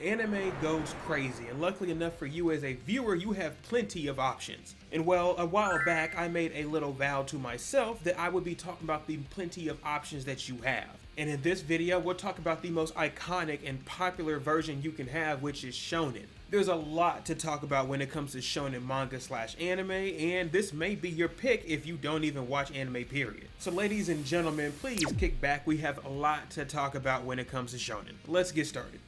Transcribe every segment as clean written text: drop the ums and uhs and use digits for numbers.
Anime goes crazy, and luckily enough for you as a viewer, you have plenty of options. And well, a while back, I made a little vow to myself that I would be talking about the plenty of options that you have. And in this video, we'll talk about the most iconic and popular version you can have, which is shonen. There's a lot to talk about when it comes to shonen manga / anime, and this may be your pick if you don't even watch anime, period. So ladies and gentlemen, please kick back. We have a lot to talk about when it comes to shonen. Let's get started.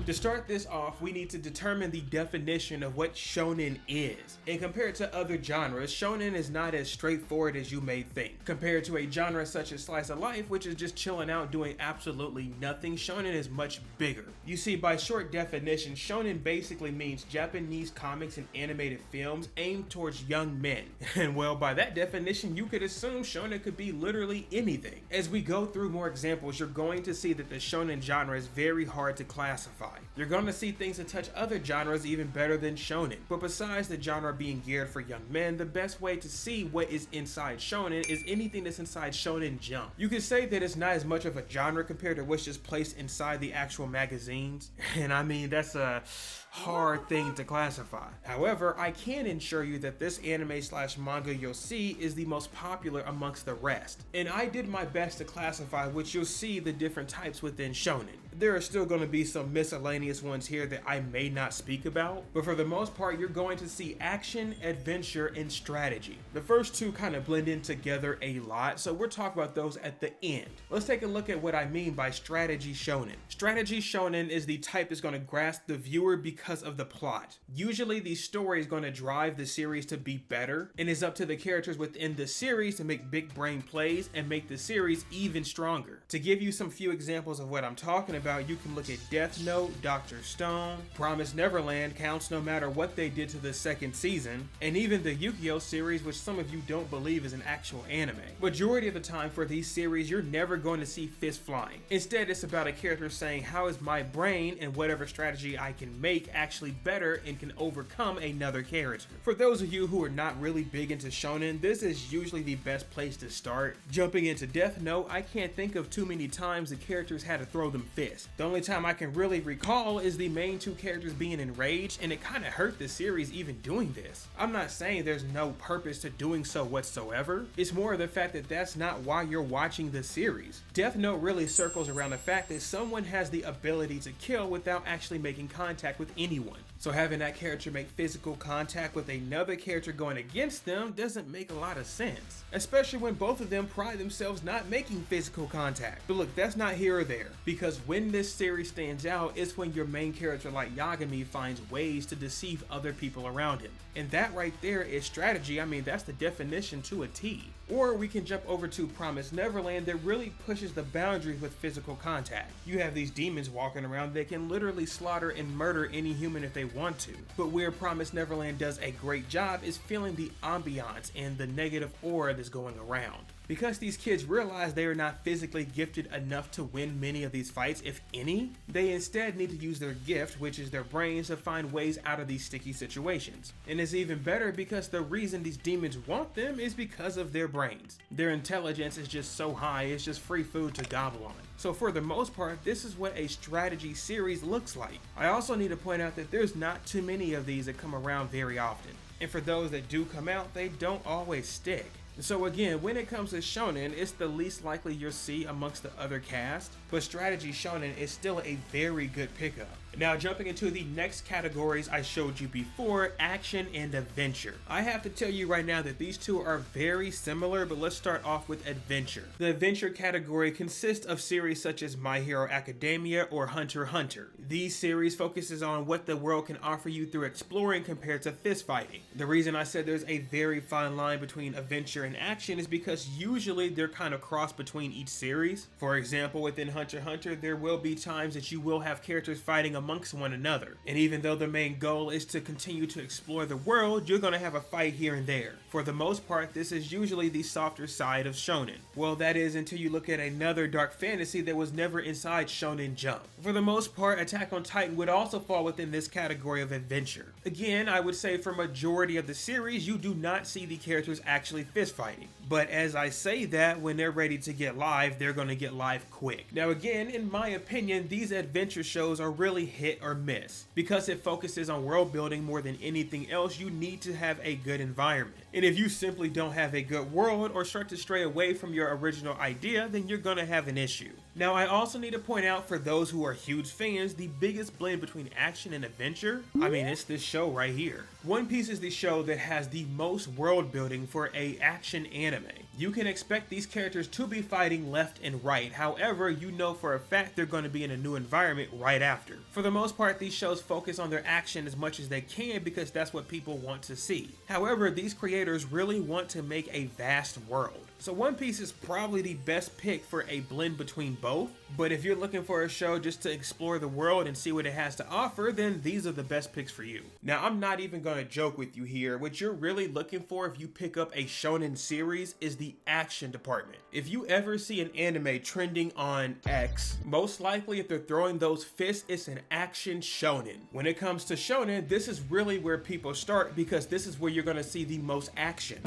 To start this off, we need to determine the definition of what shonen is. And compared to other genres, shonen is not as straightforward as you may think. Compared to a genre such as slice of life, which is just chilling out doing absolutely nothing, shonen is much bigger. You see, by short definition, shonen basically means Japanese comics and animated films aimed towards young men. And well, by that definition, you could assume shonen could be literally anything. As we go through more examples, you're going to see that the shonen genre is very hard to classify. You're going to see things that touch other genres even better than shonen. But besides the genre being geared for young men, the best way to see what is inside shonen is anything that's inside Shonen Jump. You could say that it's not as much of a genre compared to what's just placed inside the actual magazines. And I mean, that's a hard thing to classify. However, I can ensure you that this anime / manga you'll see is the most popular amongst the rest. And I did my best to classify which you'll see the different types within shonen. There are still going to be some miscellaneous ones here that I may not speak about, but for the most part, you're going to see action, adventure, and strategy. The first two kind of blend in together a lot, so we'll talk about those at the end. Let's take a look at what I mean by strategy shonen. Strategy shonen is the type that's going to grasp the viewer because of the plot. Usually the story is going to drive the series to be better, and it's up to the characters within the series to make big brain plays and make the series even stronger. To give you some few examples of what I'm talking about, you can look at Death Note, Dr. Stone, Promised Neverland counts no matter what they did to the second season, and even the Yu-Gi-Oh series, which some of you don't believe is an actual anime. Majority of the time for these series, you're never going to see fists flying. Instead, it's about a character saying, how is my brain and whatever strategy I can make actually better and can overcome another character. For those of you who are not really big into shonen, this is usually the best place to start. Jumping into Death Note, I can't think of too many times the characters had to throw them fists. The only time I can really recall is the main two characters being enraged, and it kind of hurt the series even doing this. I'm not saying there's no purpose to doing so whatsoever. It's more of the fact that that's not why you're watching the series. Death Note really circles around the fact that someone has the ability to kill without actually making contact with anyone. So having that character make physical contact with another character going against them doesn't make a lot of sense, especially when both of them pride themselves not making physical contact. But look, that's not here or there, because when this series stands out, it's when your main character like Yagami finds ways to deceive other people around him. And that right there is strategy. I mean, that's the definition to a T. Or we can jump over to Promised Neverland that really pushes the boundaries with physical contact. You have these demons walking around that can literally slaughter and murder any human if they want to. But where Promised Neverland does a great job is feeling the ambiance and the negative aura that's going around. Because these kids realize they are not physically gifted enough to win many of these fights, if any, they instead need to use their gift, which is their brains, to find ways out of these sticky situations. And it's even better because the reason these demons want them is because of their brains. Their intelligence is just so high, it's just free food to gobble on. So for the most part, this is what a strategy series looks like. I also need to point out that there's not too many of these that come around very often. And for those that do come out, they don't always stick. So again, when it comes to shonen, it's the least likely you'll see amongst the other cast, but strategy shonen is still a very good pickup. Now jumping into the next categories I showed you before, action and adventure. I have to tell you right now that these two are very similar, but let's start off with adventure. The adventure category consists of series such as My Hero Academia or Hunter x Hunter. These series focuses on what the world can offer you through exploring compared to fist fighting. The reason I said there's a very fine line between adventure and action is because usually they're kind of cross between each series. For example, within Hunter x Hunter, there will be times that you will have characters fighting amongst one another. And even though the main goal is to continue to explore the world, you're going to have a fight here and there. For the most part, this is usually the softer side of shonen. Well, that is until you look at another dark fantasy that was never inside Shonen Jump. For the most part, Attack on Titan would also fall within this category of adventure. Again, I would say for majority of the series, you do not see the characters actually fist fighting. But as I say that, when they're ready to get live, they're gonna get live quick. Now again, in my opinion, these adventure shows are really hit or miss. Because it focuses on world building more than anything else, you need to have a good environment. And if you simply don't have a good world or start to stray away from your original idea, then you're gonna have an issue. Now I also need to point out, for those who are huge fans, the biggest blend between action and adventure, I mean, it's this show right here. One Piece is the show that has the most world building for a action anime. You can expect these characters to be fighting left and right, however, you know for a fact they're going to be in a new environment right after. For the most part, these shows focus on their action as much as they can because that's what people want to see. However, these creators really want to make a vast world. So One Piece is probably the best pick for a blend between both, but if you're looking for a show just to explore the world and see what it has to offer, then these are the best picks for you. Now, I'm not even going to joke with you here. What you're really looking for if you pick up a shonen series is the action department. If you ever see an anime trending on X, most likely if they're throwing those fists, it's an action shonen. When it comes to shonen, this is really where people start because this is where you're going to see the most action.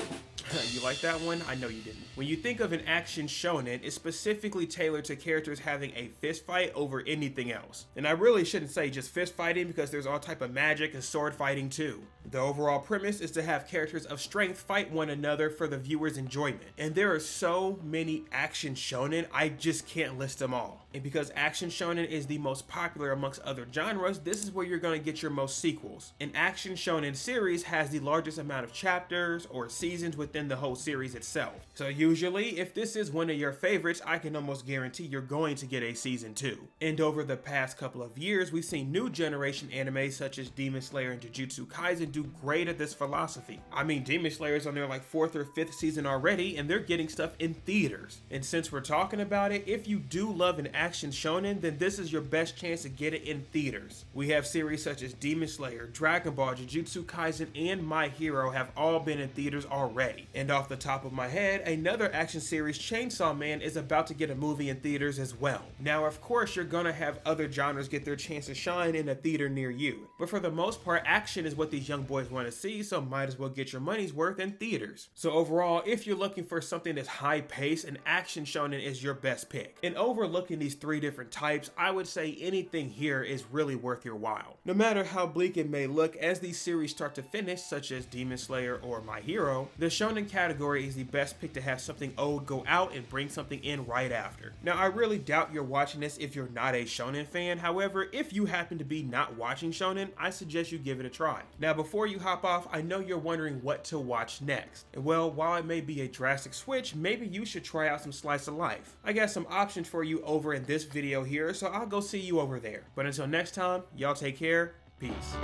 You like that one? I know you didn't. When you think of an action shonen, it's specifically tailored to characters having a fist fight over anything else. And I really shouldn't say just fist fighting because there's all type of magic and sword fighting too. The overall premise is to have characters of strength fight one another for the viewer's enjoyment. And there are so many action shonen, I just can't list them all. And because action shonen is the most popular amongst other genres, this is where you're going to get your most sequels. An action shonen series has the largest amount of chapters or seasons within the whole series itself. So usually, if this is one of your favorites, I can almost guarantee you're going to get a season 2. And over the past couple of years, we've seen new generation anime such as Demon Slayer and Jujutsu Kaisen do great at this philosophy. I mean, Demon Slayer's on their like 4th or 5th season already, and they're getting stuff in theaters. And since we're talking about it, if you do love an action shonen, then this is your best chance to get it in theaters. We have series such as Demon Slayer, Dragon Ball, Jujutsu Kaisen, and My Hero have all been in theaters already. And off the top of my head, another action series, Chainsaw Man, is about to get a movie in theaters as well. Now, of course, you're gonna have other genres get their chance to shine in a theater near you. But for the most part, action is what these young boys want to see, so might as well get your money's worth in theaters. So overall, if you're looking for something that's high paced, an action shonen is your best pick. And overlooking these 3 different types, I would say anything here is really worth your while. No matter how bleak it may look, as these series start to finish, such as Demon Slayer or My Hero, the shonen category is the best pick to have something old go out and bring something in right after. Now, I really doubt you're watching this if you're not a shonen fan. However, if you happen to be not watching shonen, I suggest you give it a try. Now, before you hop off, I know you're wondering what to watch next. And well, while it may be a drastic switch, maybe you should try out some slice of life. I got some options for you over in this video here, so I'll go see you over there. But until next time, y'all take care. Peace.